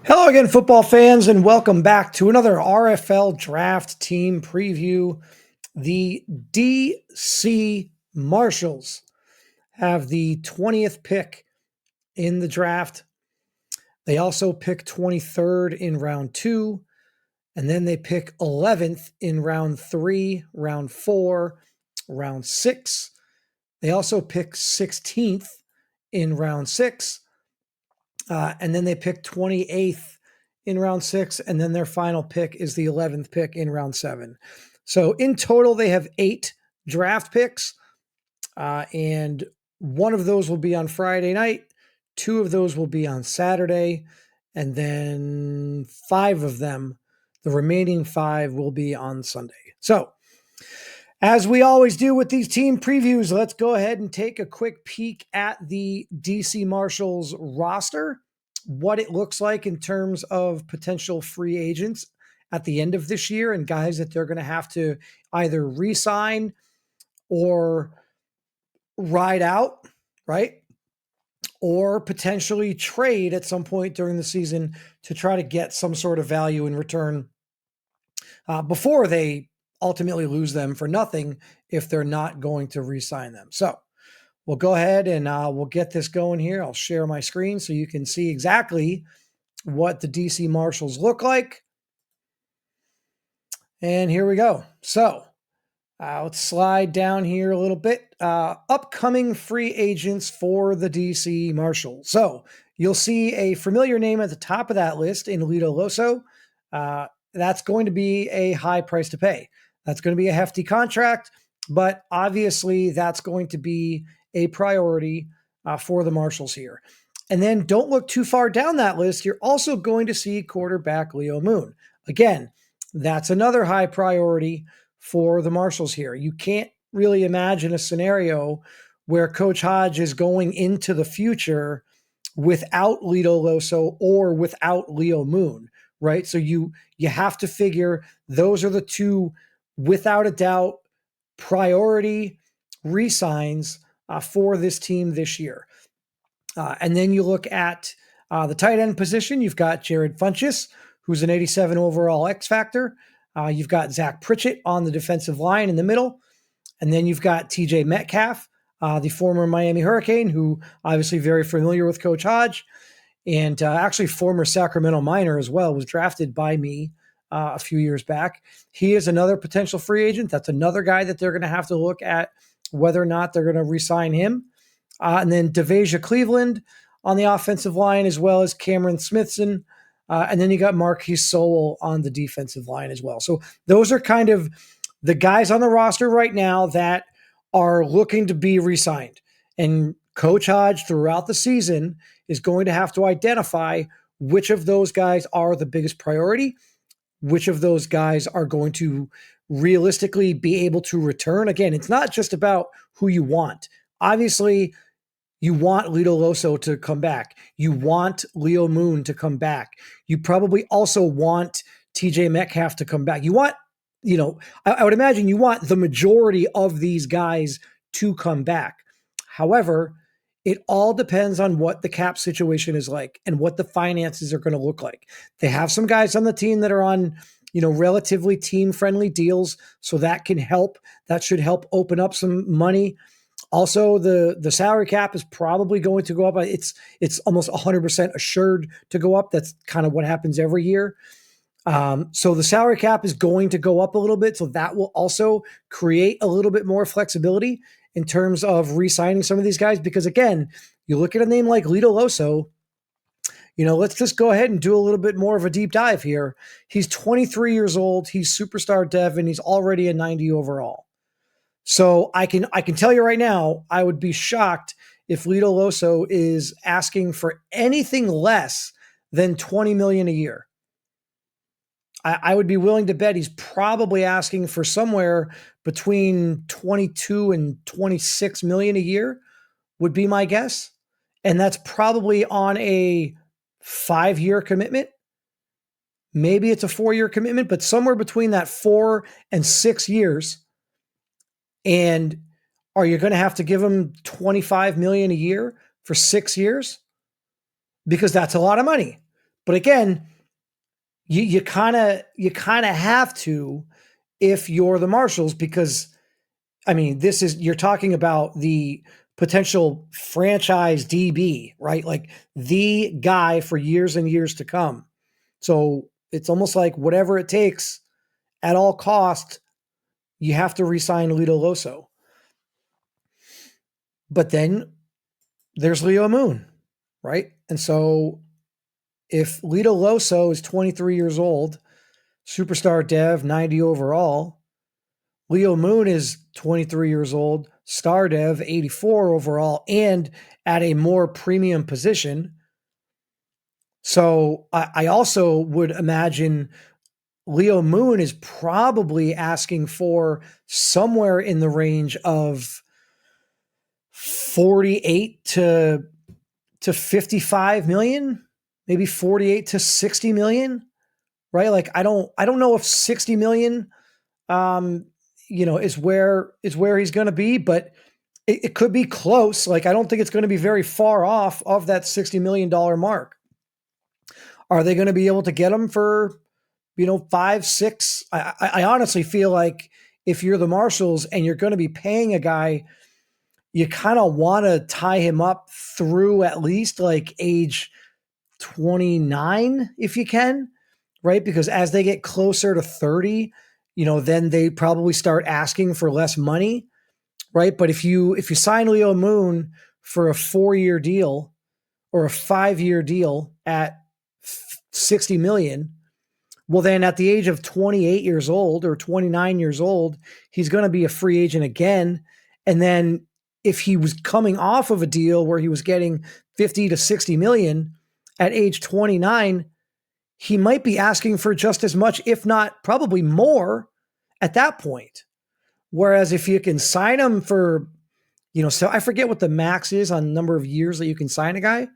Hello again, football fans, and welcome back to another RFL draft team preview. The DC Marshals have the 20th pick in the draft. They also pick 23rd in round 2, and then they pick 11th in round 3, round 4, round 6. They also pick 16th in round 6, and then they pick 28th in round 6, and then their final pick is the 11th pick in round 7. So in total, they have 8 draft picks, and one of those will be on Friday night, 2 of those will be on Saturday, and then 5 of them, the remaining 5, will be on Sunday. So, as we always do with these team previews, let's go ahead and take a quick peek at the DC Marshals roster, what it looks like in terms of potential free agents at the end of this year and guys that they're going to have to either re-sign or ride out, right? Or potentially trade at some point during the season to try to get some sort of value in return before they ultimately lose them for nothing if they're not going to re-sign them. So we'll go ahead and we'll get this going here. I'll share my screen so you can see exactly what the DC Marshals look like. And here we go. So let's slide down here a little bit. Upcoming free agents for the DC Marshals. So you'll see a familiar name at the top of that list in Lito Loso. That's going to be a high price to pay. That's going to be a hefty contract, but obviously that's going to be a priority for the Marshals here. And then don't look too far down that list. You're also going to see quarterback Leo Moon. Again, that's another high priority for the Marshals here. You can't really imagine a scenario where Coach Hodge is going into the future without Lito Loso or without Leo Moon, right? So you have to figure those are the two, without a doubt, priority re-signs for this team this year. And then you look at the tight end position. You've got Jarrett Funchess, who's an 87 overall X factor. You've got Zach Pritchett on the defensive line in the middle. And then you've got TJ Metcalf, the former Miami Hurricane, who obviously very familiar with Coach Hodge, and actually former Sacramento Miner as well, was drafted by me a few years back. He is another potential free agent. That's another guy that they're going to have to look at whether or not they're going to re-sign him. And then Devasia Cleveland on the offensive line, as well as Cameron Smithson. And then you got Marquise Sowell on the defensive line as well. So those are kind of the guys on the roster right now that are looking to be re-signed. And Coach Hodge throughout the season is going to have to identify which of those guys are the biggest priority, which of those guys are going to realistically be able to return. Again, it's not just about who you want. Obviously, you want Lito Loso to come back. You want Leo Moon to come back. You probably also want TJ Metcalf to come back. You want, I would imagine you want the majority of these guys to come back. However, it all depends on what the cap situation is like and what the finances are going to look like. They have some guys on the team that are on, relatively team-friendly deals, so that can help. That should help open up some money. Also, the salary cap is probably going to go up. It's almost 100% assured to go up. That's kind of what happens every year. So the salary cap is going to go up a little bit. So that will also create a little bit more flexibility in terms of re-signing some of these guys. Because again, you look at a name like Lito Loso, let's just go ahead and do a little bit more of a deep dive here. He's 23 years old. He's superstar dev, and he's already a 90 overall. So I can tell you right now, I would be shocked if Lito Loso is asking for anything less than $20 million a year. I would be willing to bet he's probably asking for somewhere between 22 and 26 million a year would be my guess. And that's probably on a 5-year commitment. Maybe it's a 4-year commitment, but somewhere between that 4 and 6 years. And are you going to have to give him $25 million a year for 6 years? Because that's a lot of money. But again, you kind of have to if you're the Marshals, because I mean, you're talking about the potential franchise DB, right? Like the guy for years and years to come. So it's almost like whatever it takes at all cost, you have to re-sign Lito Loso. But then there's Leo Moon, right? And so if Lito Loso is 23 years old, superstar dev, 90 overall, Leo Moon is 23 years old, star dev, 84 overall, and at a more premium position. So I also would imagine Leo Moon is probably asking for somewhere in the range of 48 to 55 million, maybe 48 to 60 million, right? Like I don't know if 60 million is where he's going to be, but it could be close. Like I don't think it's going to be very far off of that $60 million mark. Are they going to be able to get him for 5, 6? I honestly feel like if you're the Marshals and you're going to be paying a guy, you kind of want to tie him up through at least like age 29 if you can, right? Because as they get closer to 30, then they probably start asking for less money, right? But if you sign Leo Moon for a 4-year deal or a 5-year deal at 60 million, well, then at the age of 28 years old or 29 years old, he's going to be a free agent again. And then if he was coming off of a deal where he was getting 50 to 60 million at age 29, he might be asking for just as much, if not probably more at that point. Whereas if you can sign him for, so I forget what the max is on number of years that you can sign a guy.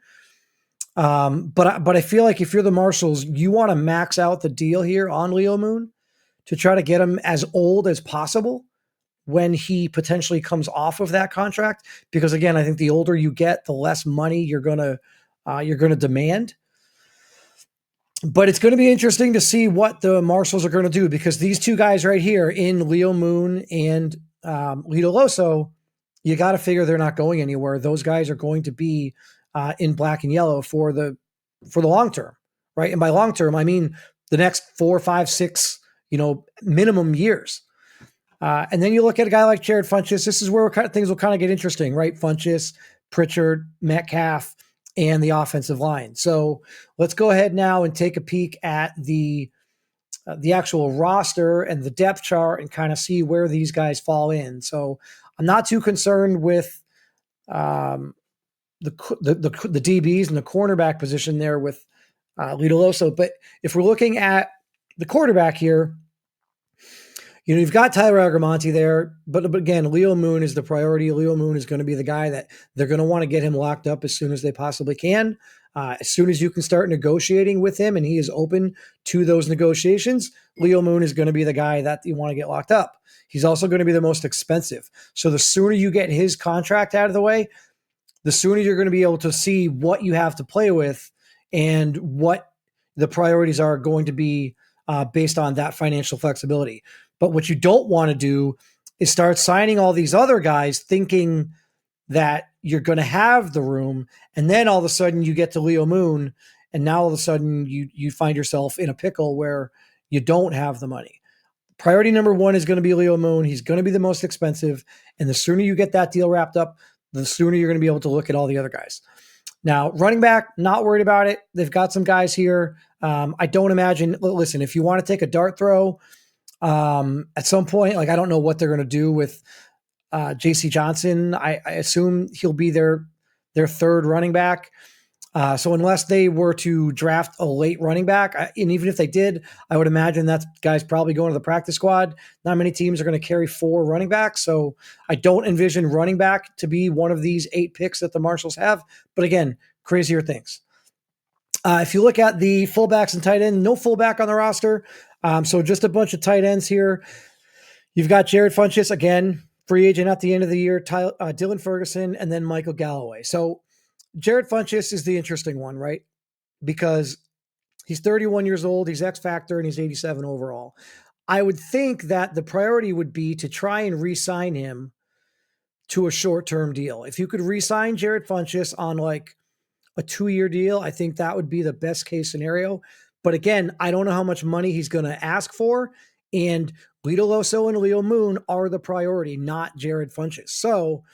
But I feel like if you're the Marshals, you want to max out the deal here on Leo Moon to try to get him as old as possible when he potentially comes off of that contract. Because again, I think the older you get, the less money you're gonna demand. But it's going to be interesting to see what the Marshals are going to do, because these two guys right here in Leo Moon and Lito Loso, you got to figure they're not going anywhere. Those guys are going to be in black and yellow for the long term, right? And by long term, I mean the next 4, 5, 6, minimum years. And then you look at a guy like Jarrett Funchess. This is where things will kind of get interesting, right? Funchess, Pritchard, Metcalf, and the offensive line. So let's go ahead now and take a peek at the actual roster and the depth chart and kind of see where these guys fall in. So I'm not too concerned with the DBs and the cornerback position there with Lito Loso. But if we're looking at the quarterback here, you've got Tyler Agramonte there, but again, Leo Moon is the priority. Leo Moon is going to be the guy that they're going to want to get him locked up as soon as they possibly can. As soon as you can start negotiating with him and he is open to those negotiations, Leo Moon is going to be the guy that you want to get locked up. He's also going to be the most expensive. So the sooner you get his contract out of the way, the sooner you're going to be able to see what you have to play with and what the priorities are going to be based on that financial flexibility. But what you don't want to do is start signing all these other guys thinking that you're going to have the room, and then all of a sudden you get to Leo Moon, and now all of a sudden you find yourself in a pickle where you don't have the money. Priority number one is going to be Leo Moon. He's going to be the most expensive, and the sooner you get that deal wrapped up, the sooner you're going to be able to look at all the other guys. Now, running back, not worried about it. They've got some guys here. I don't imagine, listen, if you want to take a dart throw, at some point, like I don't know what they're going to do with JC Johnson. I assume he'll be their third running back. So unless they were to draft a late running back, and even if they did, I would imagine that guy's probably going to the practice squad. Not many teams are going to carry 4 running backs. So I don't envision running back to be one of these 8 picks that the Marshals have. But again, crazier things. If you look at the fullbacks and tight end, no fullback on the roster. So just a bunch of tight ends here. You've got Jarrett Funchess, again, free agent at the end of the year, Dylan Ferguson, and then Michael Galloway. So Jarrett Funchess is the interesting one, right? Because He's 31 years old. He's X Factor, and he's 87 overall. I would think that the priority would be to try and re-sign him to a short-term deal. If you could re-sign Jarrett Funchess on like a 2-year deal, I think that would be the best case scenario. But again, I don't know how much money he's going to ask for. And Lito Loso and Leo Moon are the priority, not Jarrett Funchess. So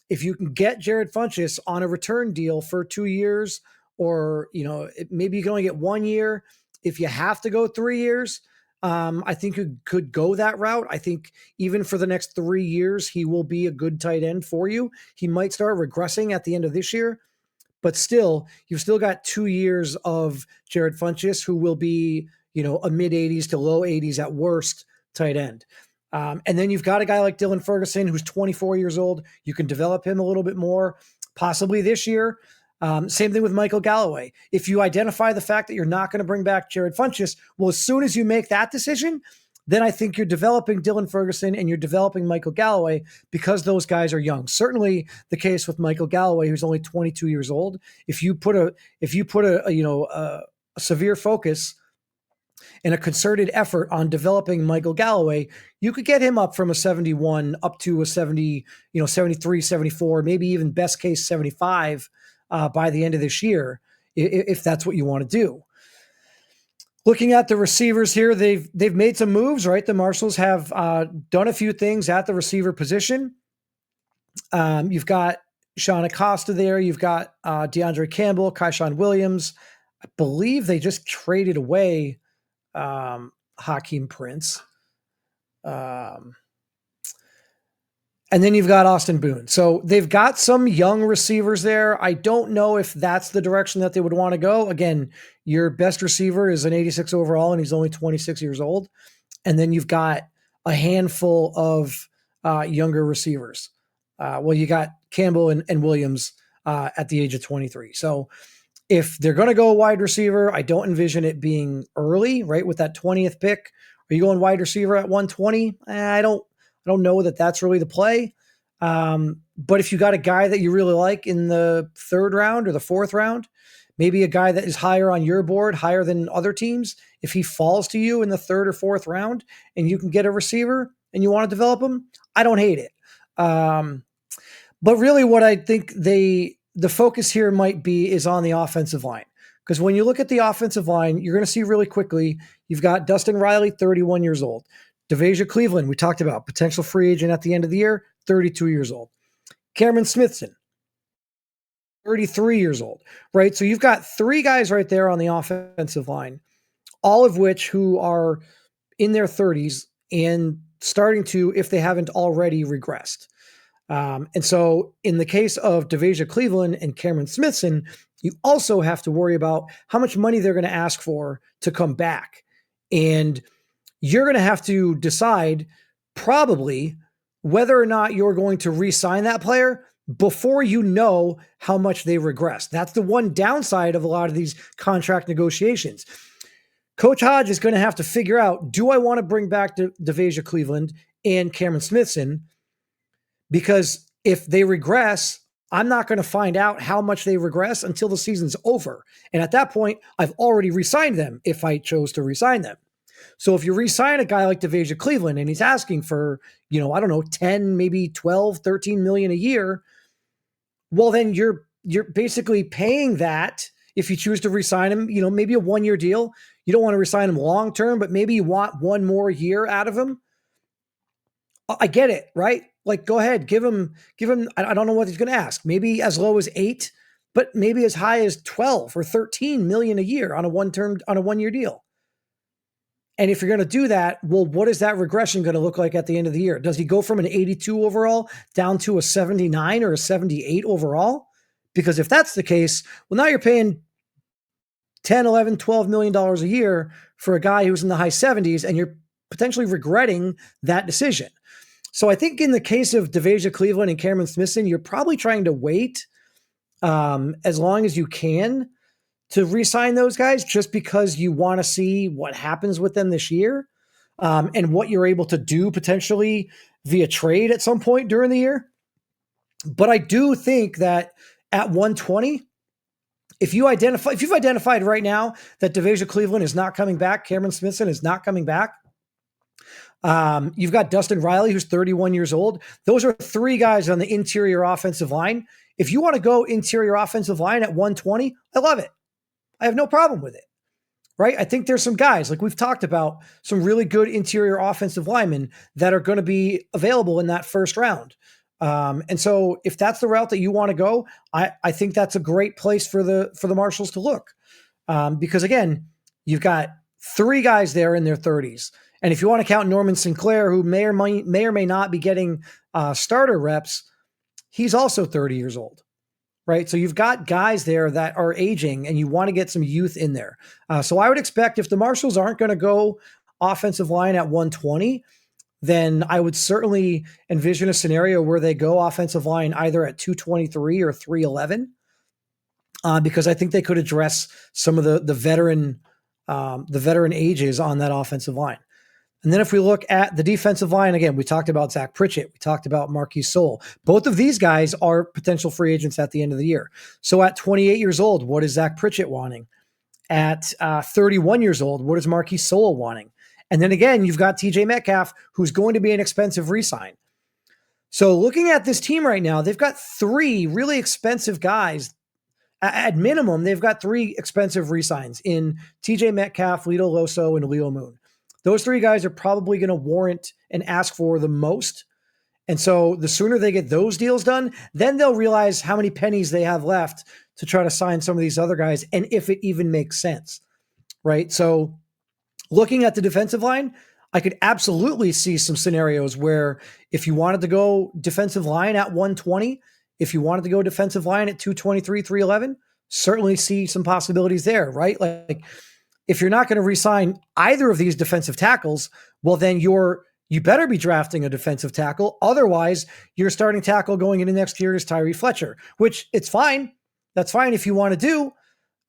if you can get Jarrett Funchess on a return deal for 2 years, or maybe you can only get 1 year. If you have to go 3 years, I think you could go that route. I think even for the next 3 years, he will be a good tight end for you. He might start regressing at the end of this year, but still, you've still got 2 years of Jarrett Funchess, who will be, a mid 80s to low 80s at worst tight end. And then you've got a guy like Dylan Ferguson, who's 24 years old. You can develop him a little bit more, possibly this year. Same thing with Michael Galloway. If you identify the fact that you're not going to bring back Jarrett Funchess, well, as soon as you make that decision, then I think you're developing Dylan Ferguson and you're developing Michael Galloway, because those guys are young. Certainly the case with Michael Galloway, who's only 22 years old. If you put a severe focus and a concerted effort on developing Michael Galloway, you could get him up from a 71 up to a 70, 73, 74, maybe even best case 75 by the end of this year, if that's what you want to do. Looking at the receivers here, they've made some moves, right? The Marshals have done a few things at the receiver position. You've got Sean Acosta there. You've got DeAndre Campbell, Kaishan Williams. I believe they just traded away Hakeem Prince. And then you've got Austin Boone. So they've got some young receivers there. I don't know if that's the direction that they would want to go. Again, your best receiver is an 86 overall, and he's only 26 years old. And then you've got a handful of younger receivers. You got Campbell and Williams at the age of 23. So if they're going to go wide receiver, I don't envision it being early, right? With that 20th pick. Are you going wide receiver at 120? I don't know that that's really the play. But if you got a guy that you really like in the 3rd round or the 4th round, maybe a guy that is higher on your board, higher than other teams, if he falls to you in the 3rd or 4th round and you can get a receiver and you want to develop him, I don't hate it. But really what I think the focus here might be is on the offensive line. Because when you look at the offensive line, you're going to see really quickly, you've got Dustin Riley, 31 years old. Devasia Cleveland, we talked about, potential free agent at the end of the year, 32 years old. Cameron Smithson, 33 years old, right? So you've got 3 guys right there on the offensive line, all of which who are in their 30s and starting to, if they haven't already, regressed. And so in the case of Devasia Cleveland and Cameron Smithson, you also have to worry about how much money they're going to ask for to come back. And you're going to have to decide probably whether or not you're going to re-sign that player before you know how much they regress. That's the one downside of a lot of these contract negotiations. Coach Hodge is going to have to figure out, do I want to bring back Devasia Cleveland and Cameron Smithson? Because if they regress, I'm not going to find out how much they regress until the season's over. And at that point, I've already re-signed them if I chose to re-sign them. So if you re-sign a guy like Devasia Cleveland and he's asking for, 10, maybe 12, 13 million a year, well, then you're basically paying that if you choose to re-sign him, maybe a 1-year deal. You don't want to re-sign him long-term, but maybe you want 1 more year out of him. I get it, right? Like, go ahead, give him, I don't know what he's going to ask. Maybe as low as 8, but maybe as high as 12 or 13 million a year on a 1-year deal. And if you're going to do that, well, what is that regression going to look like at the end of the year? Does he go from an 82 overall down to a 79 or a 78 overall? Because if that's the case, well, now you're paying 10, 11, 12 million dollars a year for a guy who's in the high 70s, and you're potentially regretting that decision. So I think in the case of Devasia Cleveland and Cameron Smithson, you're probably trying to wait as long as you can to re-sign those guys, just because you want to see what happens with them this year and what you're able to do potentially via trade at some point during the year. But I do think that at 120, if you've identified right now that Devasia Cleveland is not coming back, Cameron Smithson is not coming back. You've got Dustin Riley, who's 31 years old. Those are three guys on the interior offensive line. If you want to go interior offensive line at 120, I love it. I have no problem with it. Right? I think there's some guys, like we've talked about, some really good interior offensive linemen that are going to be available in that first round. And so if that's the route that you want to go, I think that's a great place for the Marshals to look. Because again, you've got three guys there in their 30s. And if you want to count Norman Sinclair, who may or may not be getting starter reps, he's also 30 years old. Right. So you've got guys there that are aging and you want to get some youth in there. So I would expect if the Marshals aren't going to go offensive line at 120, then I would certainly envision a scenario where they go offensive line either at 223 or 311, because I think they could address some of the veteran ages on that offensive line. And then if we look at the defensive line, again, we talked about Zach Pritchett. We talked about Marquis Sowell. Both of these guys are potential free agents at the end of the year. So at 28 years old, what is Zach Pritchett wanting? At 31 years old, what is Marquis Sowell wanting? And then again, you've got TJ Metcalf, who's going to be an expensive re-sign. So looking at this team right now, they've got three really expensive guys. At minimum, they've got three expensive re-signs in TJ Metcalf, Lito Loso, and Leo Moon. Those three guys are probably going to warrant and ask for the most. And so the sooner they get those deals done, then they'll realize how many pennies they have left to try to sign some of these other guys, and if it even makes sense, right? So looking at the defensive line, I could absolutely see some scenarios where if you wanted to go defensive line at 120, if you wanted to go defensive line at 223, 311, certainly see some possibilities there, right? Like, if you're not going to re-sign either of these defensive tackles, well, then you better be drafting a defensive tackle. Otherwise, your starting tackle going into next year is Tyree Fletcher, which it's fine. That's fine if you want to do.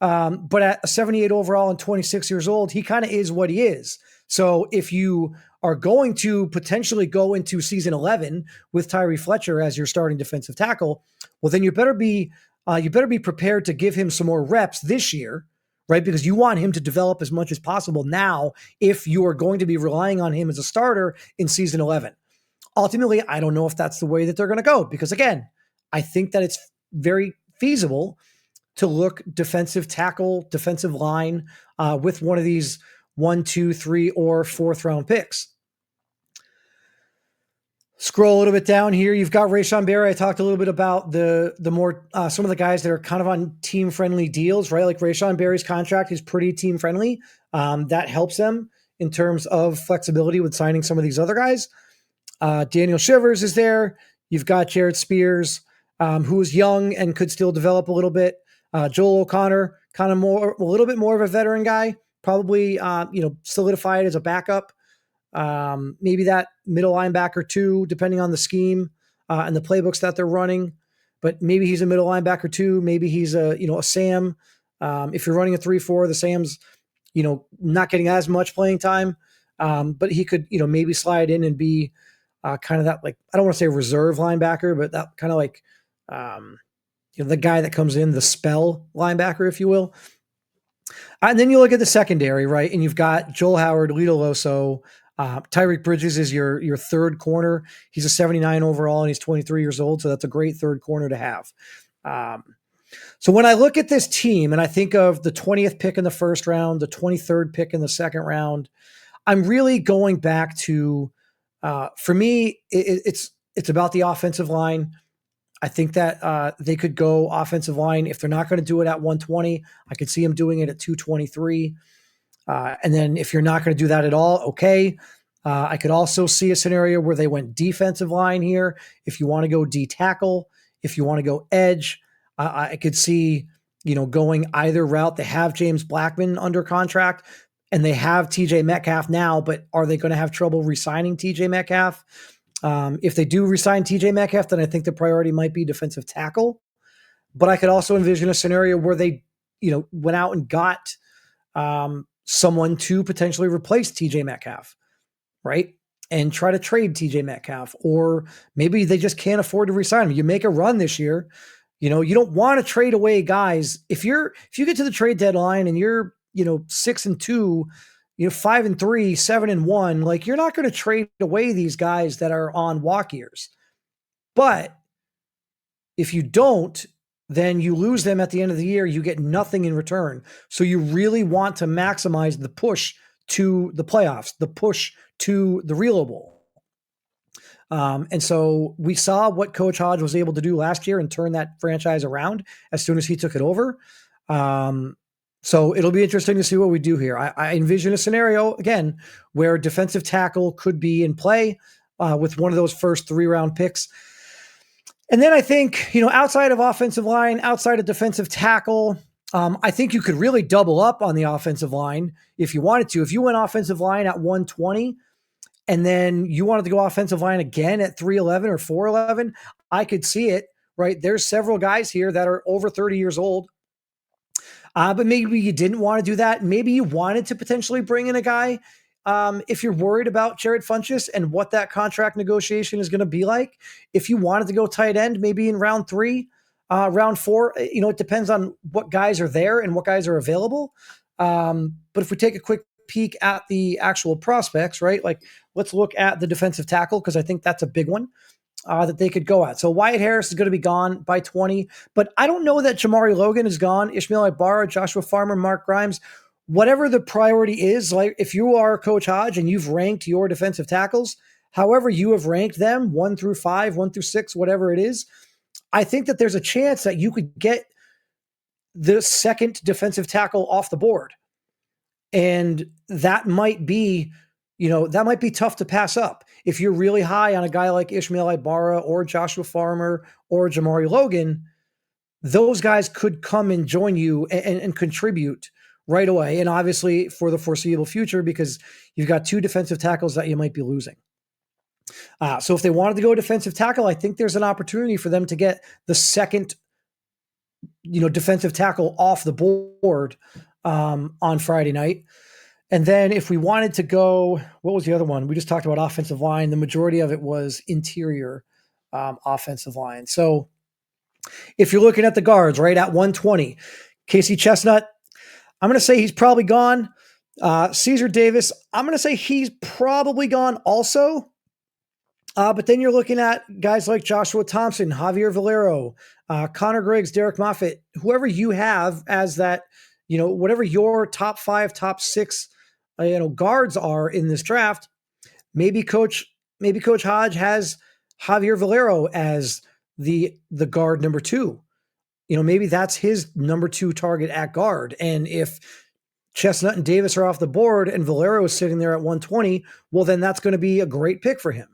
But at a 78 overall and 26 years old, he kind of is what he is. So if you are going to potentially go into season 11 with Tyree Fletcher as your starting defensive tackle, well, then you better be prepared to give him some more reps this year. Right? Because you want him to develop as much as possible now if you are going to be relying on him as a starter in season 11. Ultimately, I don't know if that's the way that they're going to go, because again, I think that it's very feasible to look defensive tackle, defensive line with one of these 1, 2, 3, or 4th round picks. Scroll a little bit down here. You've got Rayshon Berry. I talked a little bit about the more some of the guys that are kind of on team friendly deals, right? Like Rayshon Berry's contract is pretty team friendly. That helps them in terms of flexibility with signing some of these other guys. Daniel Shivers is there. You've got Jared Spears, who is young and could still develop a little bit. Joel O'Connor, a little bit more of a veteran guy, probably solidified as a backup. Maybe that middle linebacker too, depending on the scheme and the playbooks that they're running. But maybe he's a middle linebacker too. Maybe he's a Sam. If you're running a 3-4, the Sam's not getting as much playing time, but he could maybe slide in and be kind of that, like, I don't want to say reserve linebacker, but that kind of like the guy that comes in, the spell linebacker, if you will. And then you look at the secondary, right? And you've got Joel Howard, Lito Loso. Tyreek Bridges is your third corner. He's a 79 overall and he's 23 years old. So that's a great third corner to have. So when I look at this team and I think of the 20th pick in the first round, the 23rd pick in the second round, I'm really going back to, for me, it's about the offensive line. I think that they could go offensive line. If they're not going to do it at 120, I could see them doing it at 223. And then if you're not going to do that at all, okay. I could also see a scenario where they went defensive line here. If you want to go D tackle, if you want to go edge, I could see, going either route. They have James Blackman under contract and they have TJ Metcalf now, but are they going to have trouble re-signing TJ Metcalf? If they do re-sign TJ Metcalf, then I think the priority might be defensive tackle. But I could also envision a scenario where they, went out and got someone to potentially replace TJ Metcalf, right? And try to trade TJ Metcalf, or maybe they just can't afford to re-sign him. You make a run this year, You don't want to trade away guys. If you get to the trade deadline and you're, 6-2, 5-3, 7-1, like you're not going to trade away these guys that are on walk years. But if you don't, then you lose them at the end of the year. You get nothing in return. So you really want to maximize the push to the playoffs, the push to the Relo Bowl. And so we saw what Coach Hodge was able to do last year and turn that franchise around as soon as he took it over. So it'll be interesting to see what we do here. I envision a scenario, again, where defensive tackle could be in play with one of those first 3-round picks. And then I think, outside of offensive line, outside of defensive tackle, I think you could really double up on the offensive line if you wanted to. If you went offensive line at 120 and then you wanted to go offensive line again at 311 or 411, I could see it, right? There's several guys here that are over 30 years old. But maybe you didn't want to do that. Maybe you wanted to potentially bring in a guy if you're worried about Jarrett Funchess and what that contract negotiation is going to be like. If you wanted to go tight end, maybe in round 3, round 4, it depends on what guys are there and what guys are available. But if we take a quick peek at the actual prospects, right? Like, let's look at the defensive tackle, because I think that's a big one that they could go at. So Wyatt Harris is going to be gone by 20, but I don't know that Jamari Logan is gone. Ishmael Ibarra, Joshua Farmer, Mark Grimes, whatever the priority is, like if you are Coach Hodge and you've ranked your defensive tackles, however you have ranked them, 1 through 5, 1 through 6, whatever it is, I think that there's a chance that you could get the second defensive tackle off the board. And that might be, that might be tough to pass up. If you're really high on a guy like Ishmael Ibarra or Joshua Farmer or Jamari Logan, those guys could come and join you and contribute right away. And obviously for the foreseeable future, because you've got 2 defensive tackles that you might be losing. So if they wanted to go defensive tackle, I think there's an opportunity for them to get the second, defensive tackle off the board on Friday night. And then if we wanted to go, what was the other one? We just talked about offensive line. The majority of it was interior offensive line. So if you're looking at the guards, right, at 120, Casey Chestnut, I'm going to say he's probably gone. Caesar Davis, I'm going to say he's probably gone also. But then you're looking at guys like Joshua Thompson, Javier Valero, Connor Griggs, Derek Moffitt, whoever you have as that, whatever your top 5, top 6, guards are in this draft. Maybe Coach Hodge has Javier Valero as the guard number 2. Maybe that's his number 2 target at guard. And if Chestnut and Davis are off the board and Valero is sitting there at 120, well, then that's going to be a great pick for him.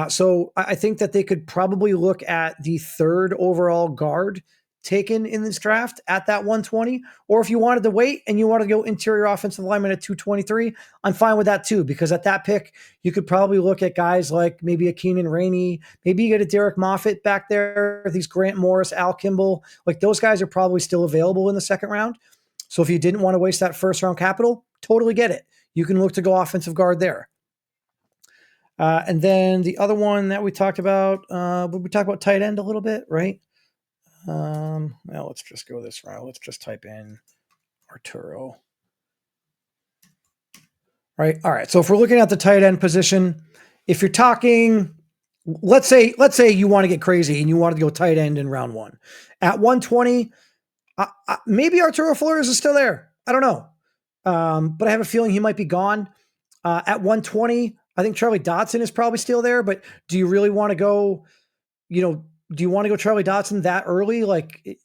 So I think that they could probably look at the 3rd overall guard taken in this draft at that 120. Or if you wanted to wait and you wanted to go interior offensive lineman at 223, I'm fine with that too, because at that pick, you could probably look at guys like maybe a Keenan Rainey, maybe you get a Derek Moffitt back there, these Grant Morris, Al Kimball, like those guys are probably still available in the 2nd round. So if you didn't want to waste that 1st round capital, totally get it. You can look to go offensive guard there. And then the other one that we talked about, we talked about tight end a little bit, right? Well, let's just go this route. Let's just type in Arturo. Right. All right. So if we're looking at the tight end position, if you're talking, let's say you want to get crazy and you want to go tight end in round 1 at 120, maybe Arturo Flores is still there. I don't know. But I have a feeling he might be gone. At 120, I think Charlie Dotson is probably still there, but do you really want to go, do you want to go Charlie Dotson that early? Like,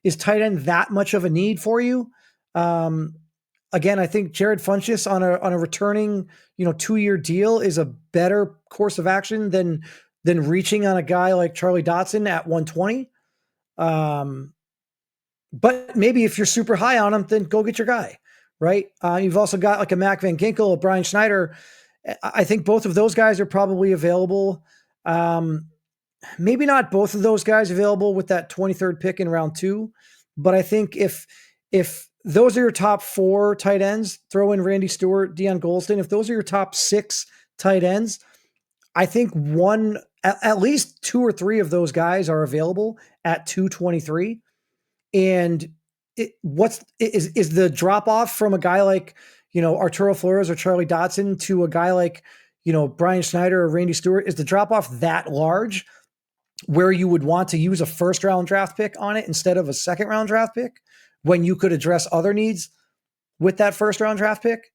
is tight end that much of a need for you? Again, I think Jarrett Funchess on a returning, 2-year deal is a better course of action than reaching on a guy like Charlie Dotson at 120. But maybe if you're super high on him, then go get your guy, right? You've also got like a Mac Van Ginkel, a Brian Schneider. I think both of those guys are probably available. Maybe not both of those guys available with that 23rd pick in round 2, but I think if those are your top 4 tight ends, throw in Randy Stewart, Deion Golston. If those are your top 6 tight ends, I think one at least 2 or 3 of those guys are available at 223. And is the drop off from a guy like, Arturo Flores or Charlie Dotson to a guy like, Brian Schneider or Randy Stewart, is the drop off that large where you would want to use a first round draft pick on it instead of a second round draft pick when you could address other needs with that first round draft pick?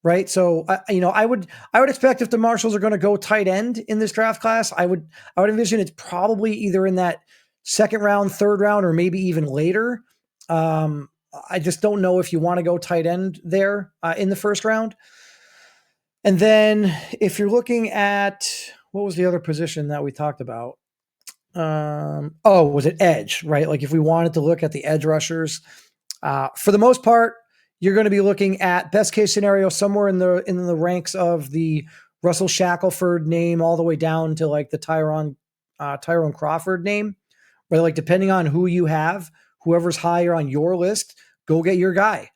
Right. So, I would expect if the Marshals are going to go tight end in this draft class, I would envision it's probably either in that second round, third round, or maybe even later. I just don't know if you want to go tight end there in the first round. And then if you're looking at, what was the other position that we talked about? Was it edge, right? Like if we wanted to look at the edge rushers, for the most part, you're going to be looking at best case scenario somewhere in the ranks of the Russell Shackelford name all the way down to like the Tyrone Crawford name, where like depending on who you have, whoever's higher on your list, go get your guy,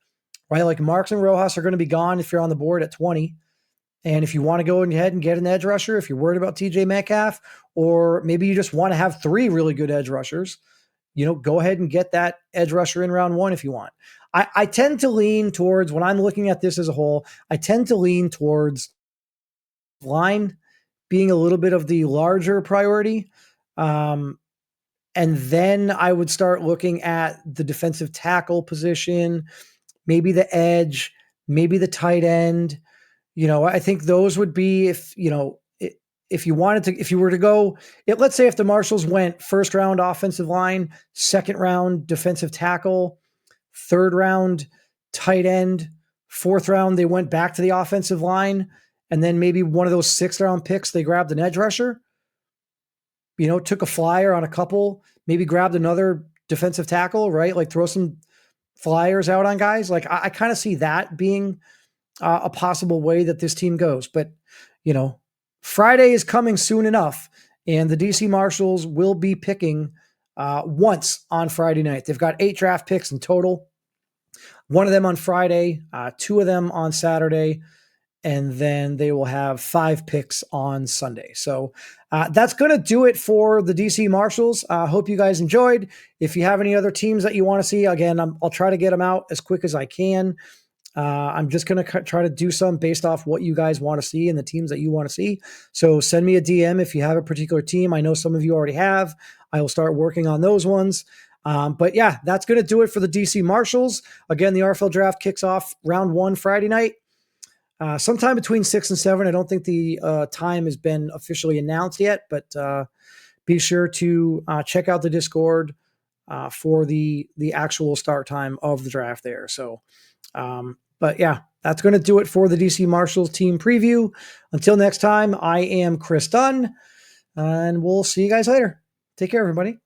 right? Like Marks and Rojas are going to be gone if you're on the board at 20. And if you want to go ahead and get an edge rusher, if you're worried about TJ Metcalf, or maybe you just want to have 3 really good edge rushers, go ahead and get that edge rusher in round 1 if you want. I tend to lean towards, when I'm looking at this as a whole, I tend to lean towards line being a little bit of the larger priority. And then I would start looking at the defensive tackle position, maybe the edge, maybe the tight end. I think those would be if you were to go, let's say if the Marshals went first round offensive line, second round defensive tackle, third round tight end, fourth round, they went back to the offensive line. And then maybe one of those 6th round picks, they grabbed an edge rusher, took a flyer on a couple, maybe grabbed another defensive tackle, right? Like throw some flyers out on guys. Like I kind of see that being a possible way that this team goes. But, Friday is coming soon enough, and the DC Marshals will be picking once on Friday night. They've got 8 draft picks in total. 1 of them on Friday, 2 of them on Saturday, and then they will have 5 picks on Sunday. So that's going to do it for the DC Marshals. I hope you guys enjoyed. If you have any other teams that you want to see, again, I'll try to get them out as quick as I can. I'm just going to try to do some based off what you guys want to see and the teams that you want to see. So send me a DM if you have a particular team. I know some of you already have. I will start working on those ones. But yeah, that's going to do it for the DC Marshals. Again, the RFL draft kicks off round 1 Friday night, sometime between 6 and 7. I don't think the time has been officially announced yet, but be sure to check out the Discord for the actual start time of the draft there. So, but yeah, that's going to do it for the DC Marshals team preview. Until next time, I am Chris Dunn, and we'll see you guys later. Take care, everybody.